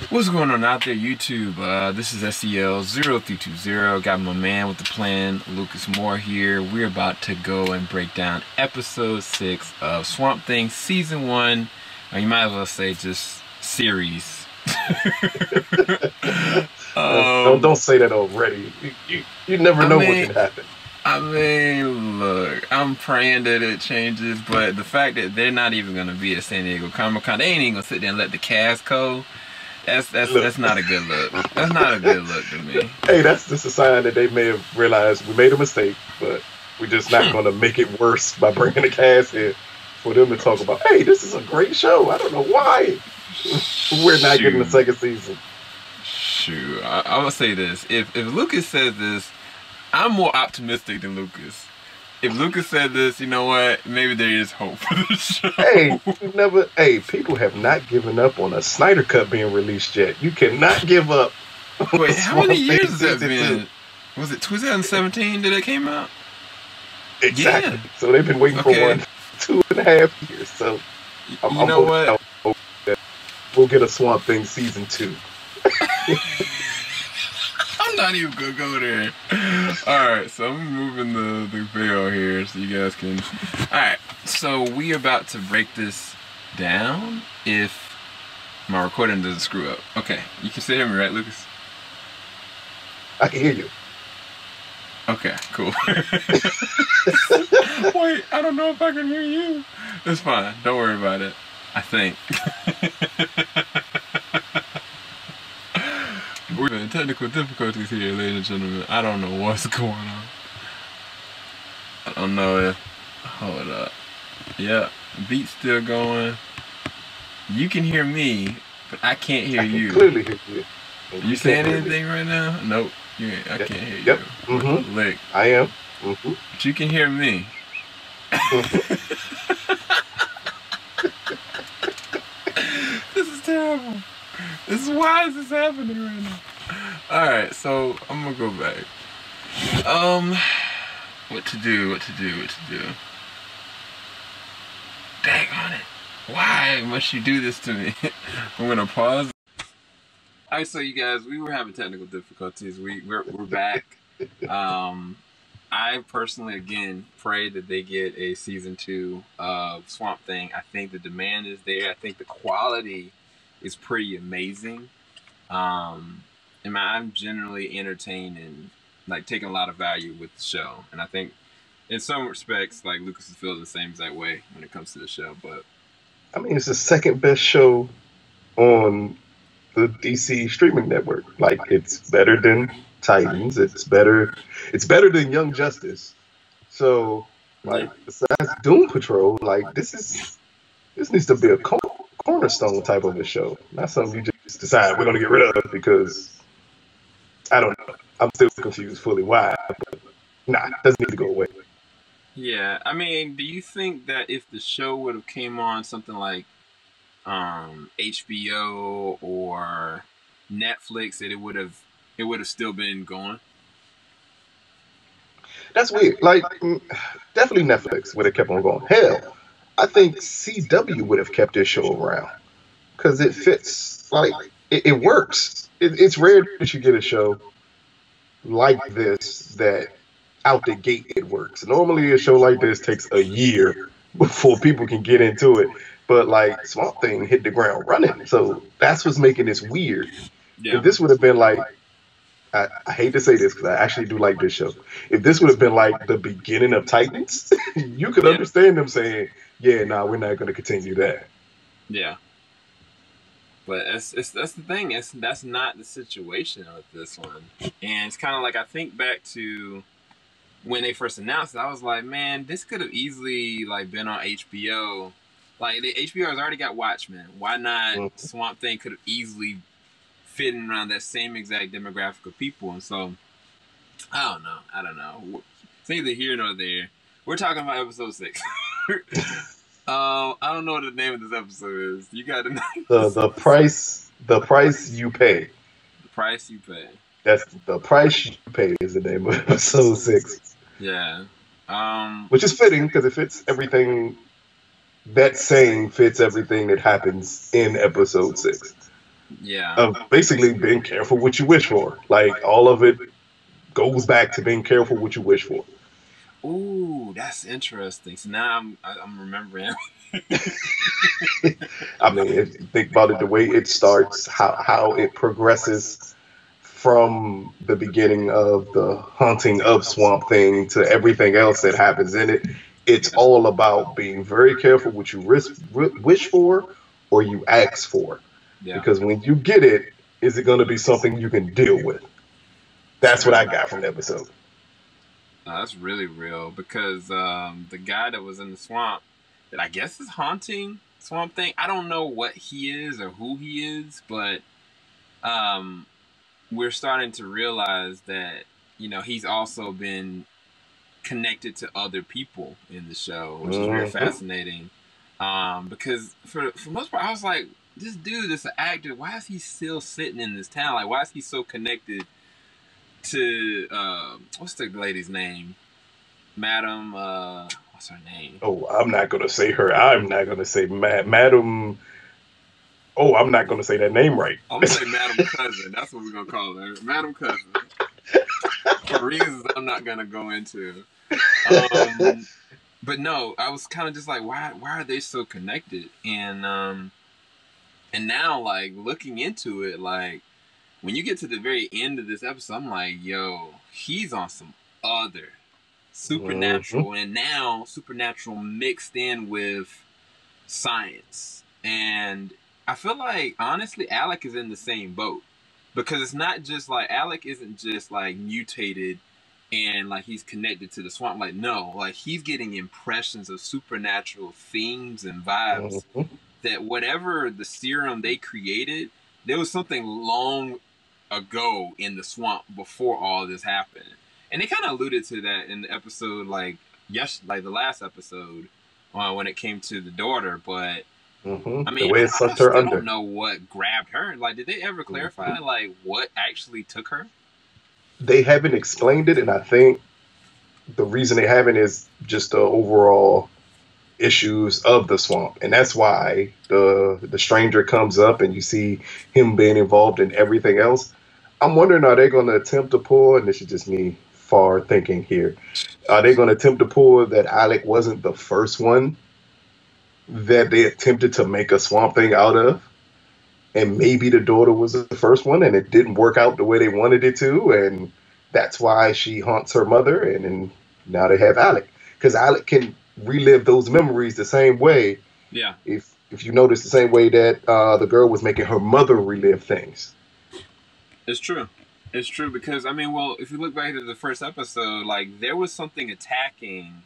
What's going on out there, YouTube? This is SEL0320. Got my man with the plan, Lucas Moore here. We're about to go and break down episode 6 of Swamp Thing season 1. Or you might as well say just series. Don't say that already. You never know what can happen. I mean, look, I'm praying that it changes, but the fact that they're not even going to be at San Diego Comic-Con, they ain't even going to sit there and let the cast go. That's not a good look. That's not a good look to me. Hey, that's just a sign that they may have realized we made a mistake, but we're just not going to make it worse by bringing the cast in for them to talk about, hey, this is a great show. I don't know why we're not getting the second season. Shoot, I'm going to say this. If Lucas says this, I'm more optimistic than Lucas. If Lucas said this, you know what? Maybe there is hope for the show. Hey, people have not given up on a Snyder Cut being released yet. You cannot give up. Wait, how many years has that been? Was it 2017 that it came out? Exactly. Yeah. So they've been waiting for 2.5 years. So you know what? We'll get a Swamp Thing season 2. I'm not even gonna go there. Alright, so I'm moving the veil here so you guys can... Alright, so we about to break this down if my recording doesn't screw up. Okay, you can still hear me, right, Lucas? I can hear you. Okay, cool. Wait, I don't know if I can hear you. It's fine, don't worry about it. I think. We're having technical difficulties here, ladies and gentlemen. I don't know what's going on. I don't know if... Hold up. Yeah, beat's still going. You can hear me, but I can't hear you. I can clearly hear you. You saying anything right now? Nope. I can't hear you. Yep. Mm-hmm. Lick. I am. Mm-hmm. But you can hear me. This is terrible. Why is this happening right now? Alright, so I'm gonna go back. What to do? Dang on it. Why must you do this to me? I'm gonna pause. Alright, so you guys, we were having technical difficulties. We're back. I personally, again, pray that they get a season 2 of Swamp Thing. I think the demand is there. I think the quality is pretty amazing. I'm generally entertained and like taking a lot of value with the show, and I think in some respects like Lucas feels the same exact way when it comes to the show. But I mean, it's the second best show on the DC streaming network. Like, it's better than Titans. It's better than Young Justice. So, like, besides Doom Patrol, like, this needs to be a cornerstone type of a show, not something you just decide we're gonna get rid of because I don't know. I'm still confused fully why, but nah, it doesn't need to go away. Yeah, I mean, do you think that if the show would have came on something like HBO or Netflix, that it would have still been going? That's weird. Like, definitely Netflix would have kept on going. Hell, I think CW would have kept this show around because it fits. Like, it works. It's rare that you get a show like this that out the gate it works. Normally a show like this takes a year before people can get into it. But like Swamp Thing hit the ground running. So that's what's making this weird. Yeah. If this would have been like, I hate to say this because I actually do like this show. If this would have been like the beginning of Titans, you could understand them saying, yeah, nah, we're not going to continue that. Yeah. But that's the thing. That's not the situation with this one. And it's kind of like, I think back to when they first announced it, I was like, man, this could have easily like been on HBO. Like, the HBO has already got Watchmen. Why not Swamp Thing could have easily fit in around that same exact demographic of people? And so, I don't know. It's neither here nor there. We're talking about episode 6. I don't know what the name of this episode is. You got to know. The price you pay. The price you pay. That's the price you pay is the name of episode 6. Yeah. Which is fitting because it fits everything. That saying fits everything that happens in episode 6. Yeah. of basically being careful what you wish for. Like all of it goes back to being careful what you wish for. Ooh, that's interesting. So now I'm remembering. I mean, if you think about it, the way it starts, how it progresses from the beginning of the haunting of Swamp Thing to everything else that happens in it, it's Yeah. all about being very careful what you wish for or you ask for. Yeah. Because when you get it, is it going to be something you can deal with? That's what True. I got from the episode. That's really real because the guy that was in the swamp, that I guess is haunting Swamp Thing. I don't know what he is or who he is, but um, we're starting to realize that he's also been connected to other people in the show, which is very Hmm. fascinating. Because for most part, I was like, this dude, this actor, why is he still sitting in this town? Like, why is he so connected to what's the lady's name? Madam, what's her name? Oh, I'm not going to say her. I'm not going to say Madam. Oh, I'm not going to say that name right. I'm gonna say Madam Cousin. That's what we're gonna call her, Madam Cousin, for reasons I'm not gonna go into. Um, but no, I was kind of just like, why are they so connected? And now like looking into it, like when you get to the very end of this episode, I'm like, yo, he's on some other Hmm. supernatural, and now supernatural mixed in with science. And I feel like honestly, Alec is in the same boat because it's not just like Alec isn't just like mutated and like he's connected to the swamp. Like no, like he's getting impressions of supernatural themes and vibes Hmm. that whatever the serum they created, there was something long ago in the swamp before all this happened. And they kind of alluded to that in the episode, like like the last episode, when it came to the daughter. But Hmm. I The mean, way it I sucked her still don't under. know what grabbed her. Like, did they ever Hmm. clarify like what actually took her? They haven't explained it, and I think the reason they haven't is just the overall issues of the swamp, and that's why the stranger comes up, and you see him being involved in everything else. I'm wondering, are they going to attempt to pull? And this is just me far thinking here. Are they going to attempt to pull that Alec wasn't the first one that they attempted to make a swamp thing out of? And maybe the daughter was the first one and it didn't work out the way they wanted it to, and that's why she haunts her mother, and then now they have Alec because Alec can relive those memories the same way. Yeah, If you notice, the same way that the girl was making her mother relive things. it's true. It's true because I mean, well, if you look back to the first episode, like there was something attacking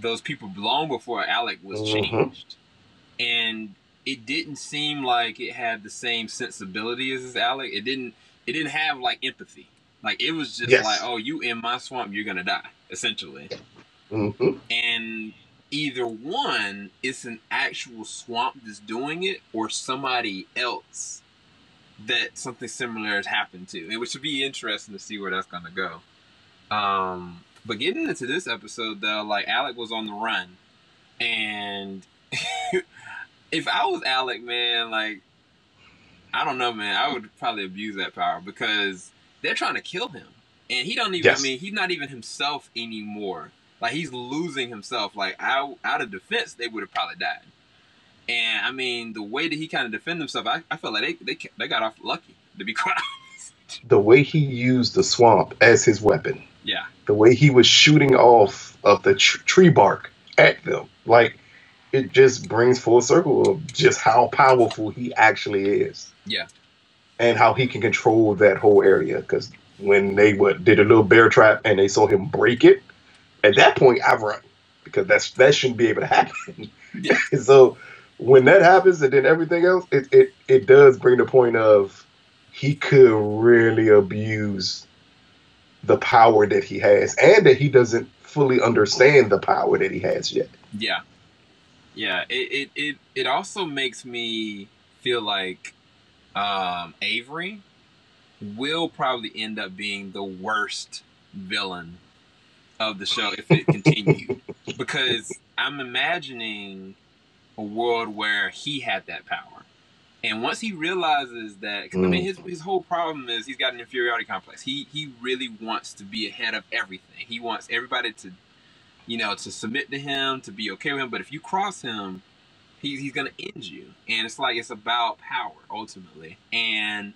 those people long before Alec was Hmm. changed, and it didn't seem like it had the same sensibility as Alec. It didn't have like empathy. Like it was just like, Yes. oh, you in my swamp, you're gonna die, essentially. Hmm. And either one, it's an actual swamp that's doing it, or somebody else that something similar has happened to, and which would be interesting to see where that's gonna go. But getting into this episode though, like Alec was on the run, and if I was Alec, man, like I don't know, man, I would probably abuse that power because they're trying to kill him, and he don't even. I Yes. mean, he's not even himself anymore. Like he's losing himself. Like out of defense, they would have probably died. And I mean, the way that he kind of defended himself, I felt like they got off lucky. To be quite honest. The way he used the swamp as his weapon, Yeah, the way he was shooting off of the tree bark at them, like it just brings full circle of just how powerful he actually is yeah, and how he can control that whole area. Because when they did a little bear trap and they saw him break it, at that point I run because that shouldn't be able to happen. yeah, So when that happens, and then everything else, it does bring the point of he could really abuse the power that he has, and that he doesn't fully understand the power that he has yet. yeah, yeah. It also makes me feel like Avery will probably end up being the worst villain of the show if it continued. Because I'm imagining a world where he had that power. And once he realizes that, because I mean, his whole problem is he's got an inferiority complex. He really wants to be ahead of everything. He wants everybody to, to submit to him, to be okay with him. But if you cross him, he's gonna end you. And it's like it's about power ultimately. And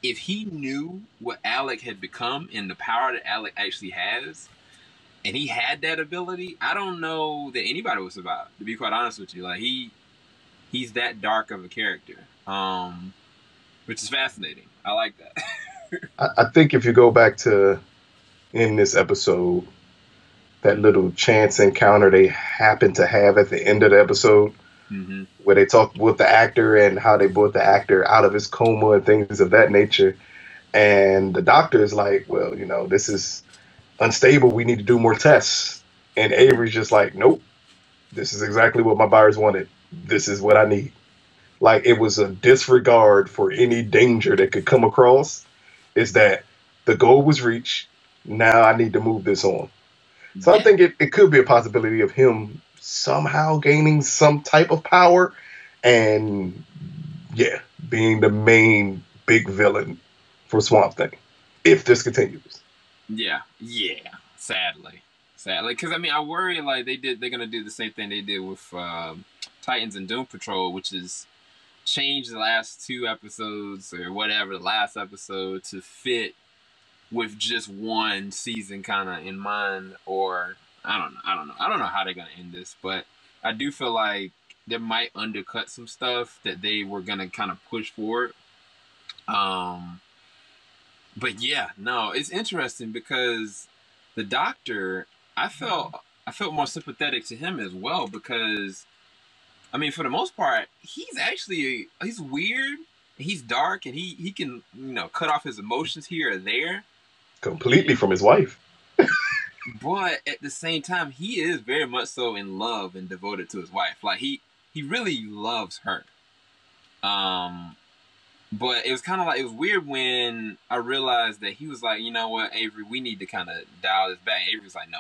if he knew what Alec had become and the power that Alec actually has, and he had that ability, I don't know that anybody would survive. To be quite honest with you, like he's that dark of a character, which is fascinating. I like that. I think if you go back to in this episode, that little chance encounter they happen to have at the end of the episode, where they talk with the actor and how they brought the actor out of his coma and things of that nature. And the doctor is like, well, this is unstable. We need to do more tests. And Avery's just like, nope, this is exactly what my buyers wanted. This is what I need. Like, it was a disregard for any danger that could come across. Is that the goal was reached. Now I need to move this on. So I think it could be a possibility of him somehow gaining some type of power and, being the main big villain for Swamp Thing, if this continues. Yeah. Sadly, because I mean, I worry like they're gonna do the same thing they did with Titans and Doom Patrol, which is change the last 2 episodes or whatever, the last episode to fit with just one season kind of in mind, or I don't know how they're gonna end this, but I do feel like they might undercut some stuff that they were gonna kind of push forward. But yeah, no, it's interesting because the Doctor, I felt more sympathetic to him as well, because I mean, for the most part, he's weird, he's dark, and he can cut off his emotions here or there completely from his wife. But at the same time, he is very much so in love and devoted to his wife. Like he really loves her. But it was kind of like, it was weird when I realized that he was like, you know what, Avery, we need to kind of dial this back. Avery was like, no,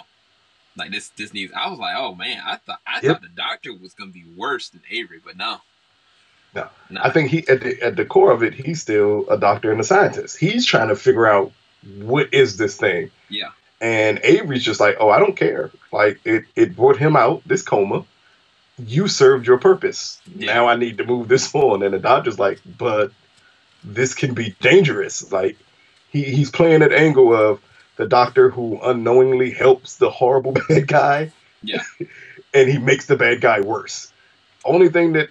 like this needs. I was like, oh man, I thought the Doctor was gonna be worse than Avery, but no. No, I think he at the core of it, he's still a doctor and a scientist. He's trying to figure out what is this thing. Yeah. And Avery's just like, oh, I don't care. Like it brought him out, this coma. You served your purpose. Yeah. Now I need to move this on. And the Doctor's like, but this can be dangerous. Like he's playing that angle of the Doctor who unknowingly helps the horrible bad guy. Yeah. And he makes the bad guy worse. Only thing that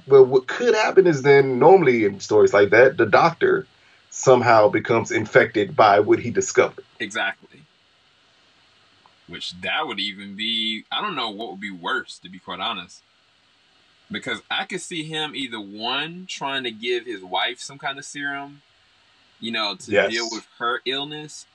what could happen is then normally in stories like that, the Doctor somehow becomes infected by what he discovered. Exactly. Which that would even be, I don't know what would be worse, to be quite honest. Because I could see him either one, trying to give his wife some kind of serum, to deal with her illness.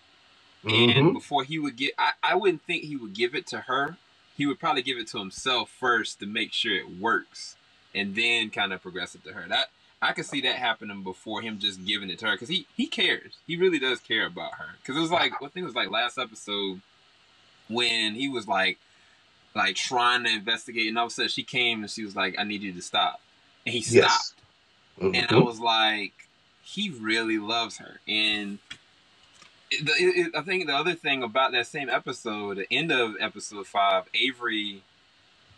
And before he would I wouldn't think he would give it to her. He would probably give it to himself first to make sure it works. And then kind of progress it to her. That I could see that happening before him just giving it to her. Because he cares. He really does care about her. Because it was like, I think it was like last episode when he was like trying to investigate, and all of a sudden she came and she was like, I need you to stop. And he stopped. Yes. And I was like, he really loves her. And I think the other thing about that same episode, the end of episode 5, Avery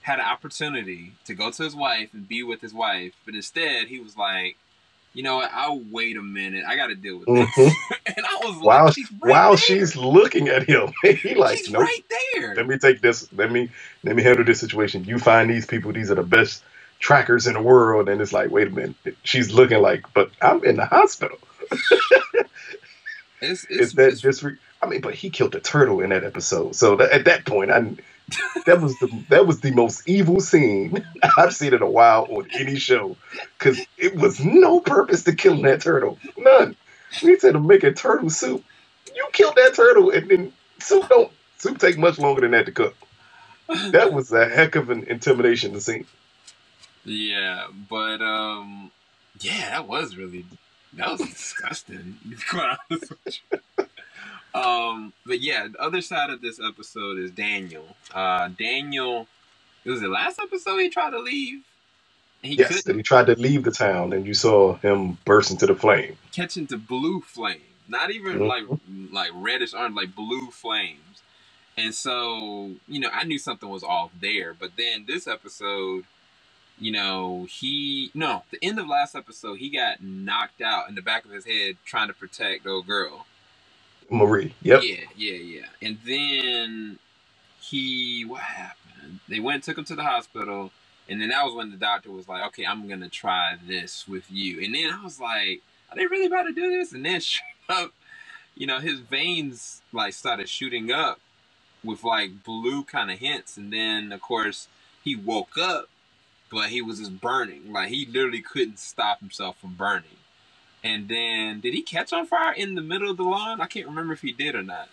had an opportunity to go to his wife and be with his wife, but instead he was like, you know what, I'll wait a minute, I gotta deal with this. And I was like, she's looking at him. He like, she's nope, right there. Let me take this, let me handle this situation. You find these people, these are the best trackers in the world. And it's like, wait a minute, she's looking like, but I'm in the hospital. But he killed a turtle in that episode. So at that point, that was the most evil scene I've seen in a while on any show, because it was no purpose to killing that turtle, none. We said to make a turtle soup. You killed that turtle, and then soup take much longer than that to cook. That was a heck of an intimidation to see. Yeah, but that was disgusting. But yeah, the other side of this episode is Daniel. Daniel, it was the last episode he tried to leave. he Yes, that couldn't he tried to leave the town, and you saw him burst into the flame. catch into blue flame, not even Mhm. like reddish orange, like blue flames. And so, I knew something was off there. But then this episode, the end of last episode, he got knocked out in the back of his head trying to protect the old girl. Marie. Yep. Yeah. And then what happened? They went and took him to the hospital. And then that was when the doctor was like, okay, I'm going to try this with you. And then I was like, are they really about to do this? And then, his veins, like, started shooting up with, like, blue kind of hints. And then, of course, he woke up, but he was just burning. Like, he literally couldn't stop himself from burning. And then, did he catch on fire in the middle of the lawn? I can't remember if he did or not.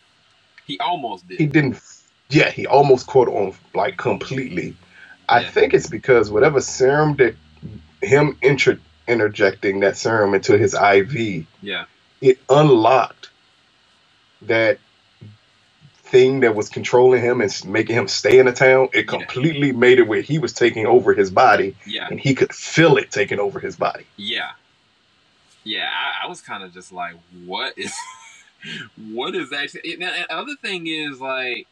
He almost did. He didn't. Yeah, he almost caught on like completely. I Yeah. think it's because whatever serum that him interjecting that serum into his IV, Yeah. it unlocked that thing that was controlling him and making him stay in the town. It completely made it where he was taking over his body, Yeah. and he could feel it taking over his body. Yeah. I was kind of just like, what is actually? Now, the other thing is, like,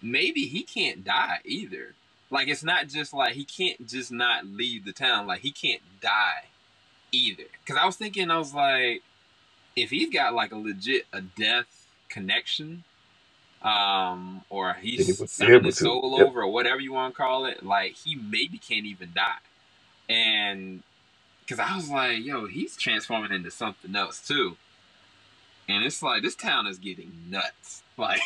maybe he can't die either. Like, it's not just like he can't just not leave the town. Like, he can't die either. Because I was thinking, I was like, if he's got like a death connection, or he's sending his soul over, or whatever you want to call it, like, he maybe can't even die. And because I was like, yo, he's transforming into something else too. And it's like, this town is getting nuts. Like,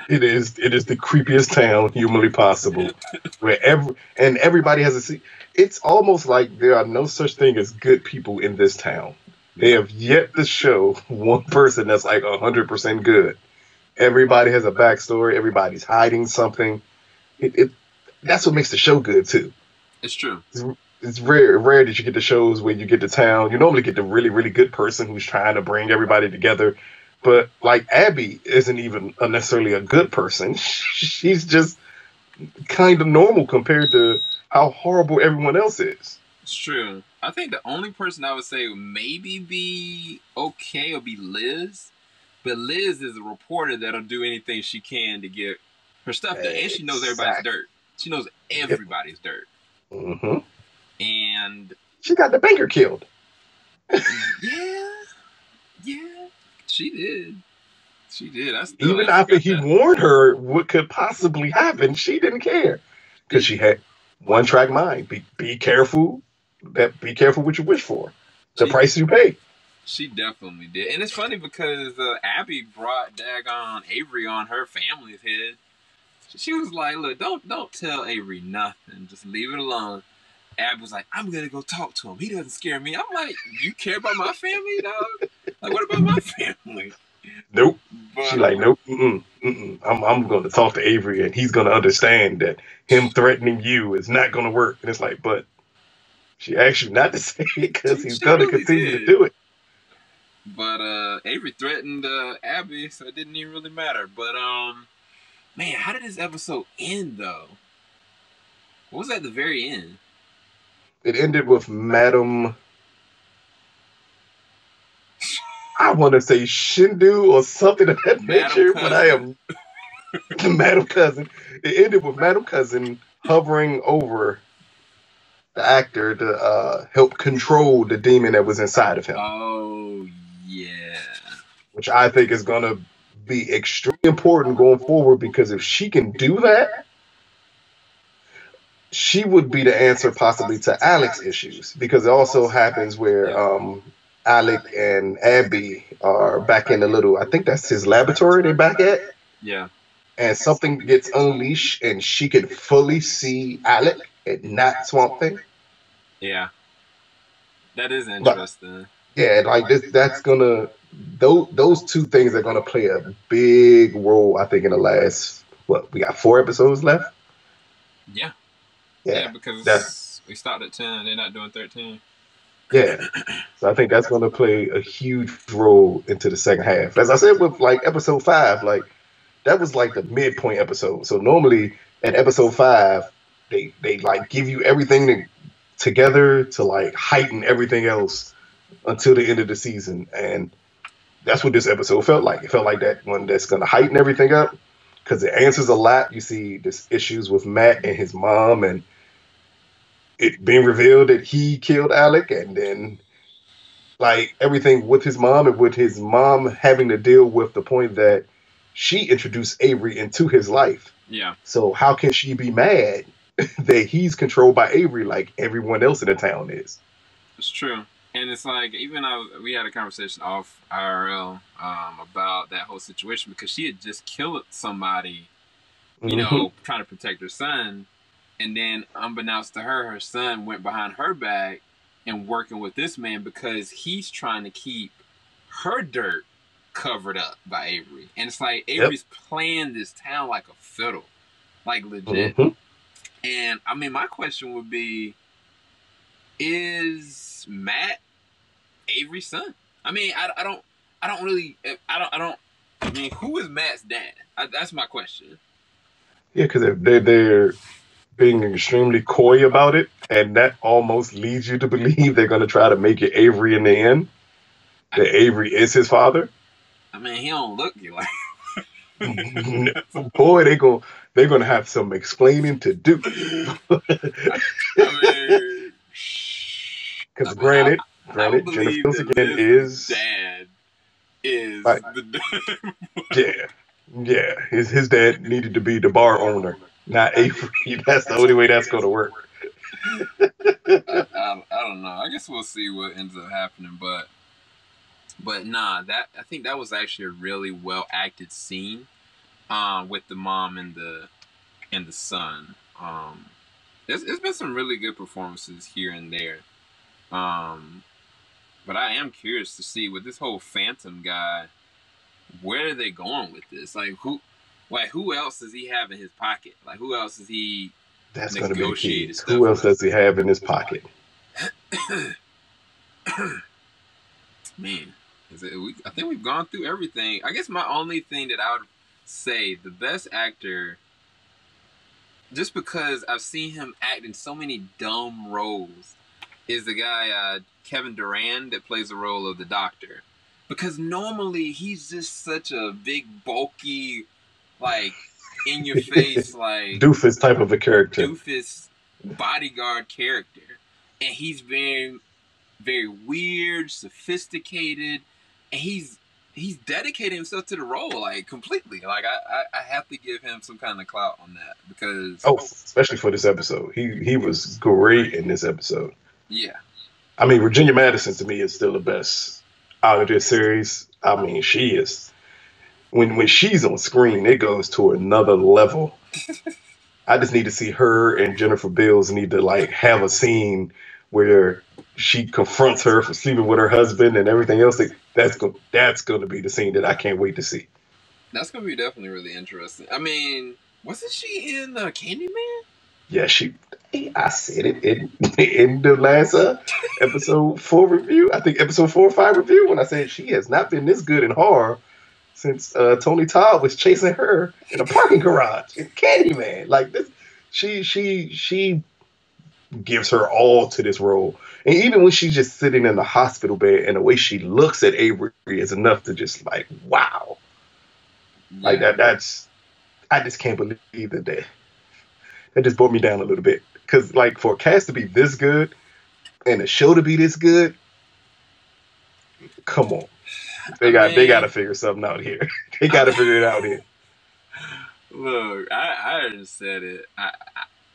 it is the creepiest town humanly possible, where everybody has a seat. It's almost like there are no such thing as good people in this town. They have yet to show one person that's like 100% good. Everybody has a backstory. Everybody's hiding something. That's what makes the show good too. It's true. It's rare that you get the shows where you get the town. You normally get the really, really good person who's trying to bring everybody together. But like Abby isn't even necessarily a good person. She's just kind of normal compared to how horrible everyone else is. It's true. I think the only person I would say would maybe be okay would be Liz. But Liz is a reporter that'll do anything she can to get her stuff done. And she knows everybody's dirt. She knows everybody's dirt. Mm-hmm. And she got the banker killed. Yeah, she did. Even after he warned her what could possibly happen, she didn't care because she had one-track mind. Be careful. Be careful what you wish for. The price you pay. She definitely did, and it's funny because Abby brought daggone Avery on her family's head. She was like, "Look, don't tell Avery nothing. Just leave it alone." Abby was like, "I'm gonna go talk to him. He doesn't scare me." I'm like, "You care about my family, dog? Like, what about my family?" Nope. She's like, "Nope. I'm going to talk to Avery, and he's going to understand that him threatening you is not going to work." And it's like, but she asked you not to say it because he's going to continue to do it. But Avery threatened Abby, so it didn't even really matter. But man, how did this episode end though? What was at the very end? It ended with Madam, I want to say Shindu or something of that nature, but I am the Madam Cousin. It ended with Madam Cousin hovering over the actor to help control the demon that was inside of him. Oh, yeah. Which I think is going to be extremely important going forward, because if she can do that, she would be the answer possibly to Alec's issues, because it also happens where Alec and Abby are back in the little, I think that's his laboratory they're back at. Yeah. And something gets unleashed and she can fully see Alec and not Swamp Thing. Yeah. That is interesting. Yeah, like that's gonna, those two things are gonna play a big role, I think, in the last, we got 4 episodes left? Yeah. Yeah, because we started at 10, they're not doing 13. Yeah. So I think that's going to play a huge role into the second half. As I said with like episode 5, like that was like the midpoint episode. So normally at episode 5, they like give you everything together to like heighten everything else until the end of the season. And that's what this episode felt like. It felt like that one that's going to heighten everything up because it answers a lot. You see this issues with Matt and his mom, and it being revealed that he killed Alec, and then like everything with his mom, and with his mom having to deal with the point that she introduced Avery into his life. Yeah. So how can she be mad that he's controlled by Avery like everyone else in the town is? It's true. And it's like, even we had a conversation off IRL about that whole situation because she had just killed somebody, you know, trying to protect her son. And then, unbeknownst to her, her son went behind her back and working with this man because he's trying to keep her dirt covered up by Avery. And it's like, Avery's playing this town like a fiddle. Like, legit. And, I mean, my question would be, is Matt Avery's son? I mean, I mean, who is Matt's dad? That's my question. Yeah, because they're being extremely coy about it, and that almost leads you to believe they're going to try to make it Avery in the end. That Avery is his father. I mean, he don't look like. Boy, they're gonna have some explaining to do. Because granted, Jennifer Hills again is dad is like, the yeah. His dad needed to be the bar owner, not Avery. That's the only way that's gonna work. I don't know. I guess we'll see what ends up happening, but nah, I think that was actually a really well acted scene, with the mom and the son. There's been some really good performances here and there. But I am curious to see with this whole Phantom guy, where are they going with this? Like who else does he have in his pocket? Like who else is he? That's going to be key. Who else does he have in his pocket? Man, I think we've gone through everything. I guess my only thing that I would say, the best actor, just because I've seen him act in so many dumb roles, is the guy Kevin Durand that plays the role of the Doctor. Because normally he's just such a big, bulky, like, in your face, like doofus type of a character. Doofus bodyguard character. And he's very, very weird, sophisticated, and he's dedicated himself to the role, like, completely. Like, I have to give him some kind of clout on that, because especially for this episode. He was great in this episode. Yeah. I mean, Virginia Madison to me is still the best out of this series. I mean, she is. When she's on screen, it goes to another level. I just need to see her and Jennifer Beals need to like have a scene where she confronts her for sleeping with her husband and everything else. That's going to be the scene that I can't wait to see. That's going to be definitely really interesting. I mean, wasn't she in Candyman? Yeah, I said it in the last episode 4 review. I think episode 4 or 5 review when I said she has not been this good in horror since Tony Todd was chasing her in a parking garage in Candyman. Like this, she gives her all to this role. And even when she's just sitting in the hospital bed and the way she looks at Avery is enough to just like, wow. Yeah. Like that's, I just can't believe that just brought me down a little bit. Because like for a cast to be this good and a show to be this good, come on. They got to figure something out here. They got to figure it out here. Look, I just said it.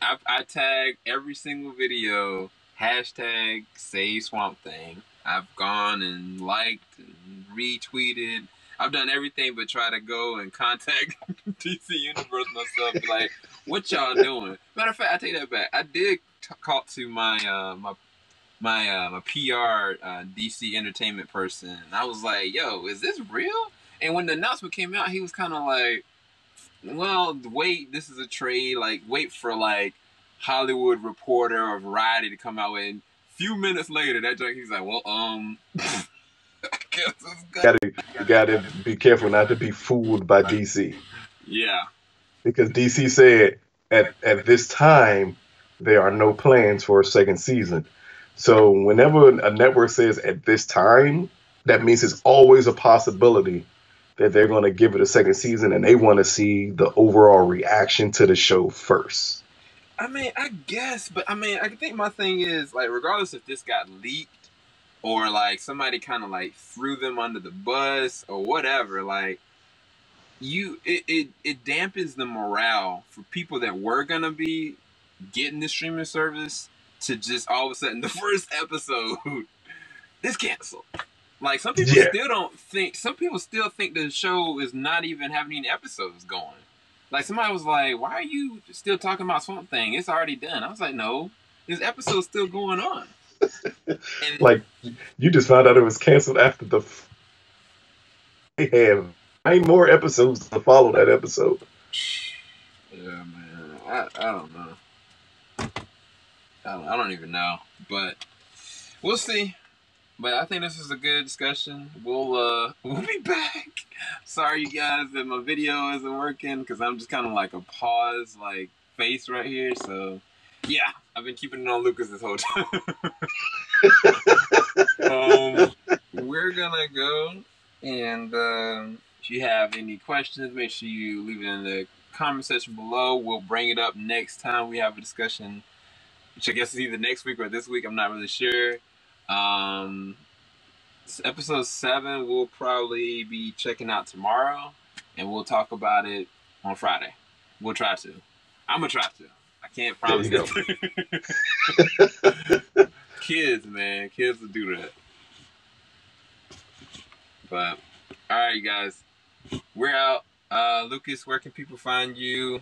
I tag every single video, hashtag Save Swamp Thing. I've gone and liked and retweeted. I've done everything but try to go and contact DC Universe myself. Be like, what y'all doing? Matter of fact, I take that back. I did talk to my my PR DC entertainment person. And I was like, yo, is this real? And when the announcement came out, he was kind of like, well, wait, this is a trade. Like, wait for like Hollywood Reporter or Variety to come out with. And a few minutes later, that joke, he's like, well, I guess it's good. You gotta be careful not to be fooled by DC. Yeah. Because DC said at this time there are no plans for a second season. So whenever a network says at this time, that means it's always a possibility that they're going to give it a second season, and they want to see the overall reaction to the show first. I mean, I guess, but I mean, I think my thing is, like, regardless if this got leaked or, like, somebody kind of, like, threw them under the bus or whatever, like, it dampens the morale for people that were going to be getting the streaming service to just all of a sudden the first episode is canceled. Like, some people still think the show is not even having any episodes going. Like, somebody was like, why are you still talking about Swamp Thing? It's already done. I was like, no, this episode's still going on. And Like, you just found out it was canceled after they have 9 more episodes to follow that episode. yeah, man, I don't know. I don't even know, but we'll see. But I think this is a good discussion. We'll be back. Sorry, you guys, that my video isn't working because I'm just kind of like a pause, like face right here. So yeah, I've been keeping it on Lucas this whole time. We're gonna go, and if you have any questions, make sure you leave it in the comment section below. We'll bring it up next time we have a discussion, which I guess is either next week or this week. I'm not really sure. Episode 7 we'll probably be checking out tomorrow, and we'll talk about it on Friday. We'll try to. I'm gonna try to. I can't promise it. Kids, man, kids will do that. But all right, you guys, we're out. Lucas, where can people find you?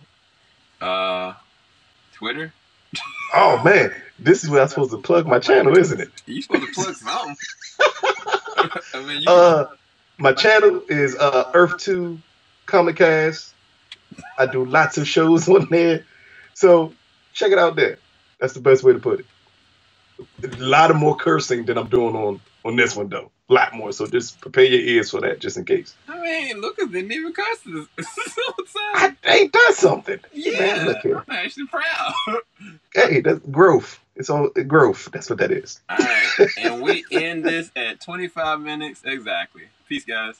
Twitter. Oh man, this is where I'm supposed to plug my channel, isn't it? You supposed to plug something. I mean, my channel is Earth 2 Comic Cast. I do lots of shows on there, so check it out there. That's the best way to put it. A lot of more cursing than I'm doing on this one, though. A lot more. So just prepare your ears for that, just in case. I mean, Lucas didn't even curse this. Ain't that something? Yeah, man, look here. I'm actually proud. Hey, that's growth. It's all growth. That's what that is. All right, and we end this at 25 minutes exactly. Peace, guys.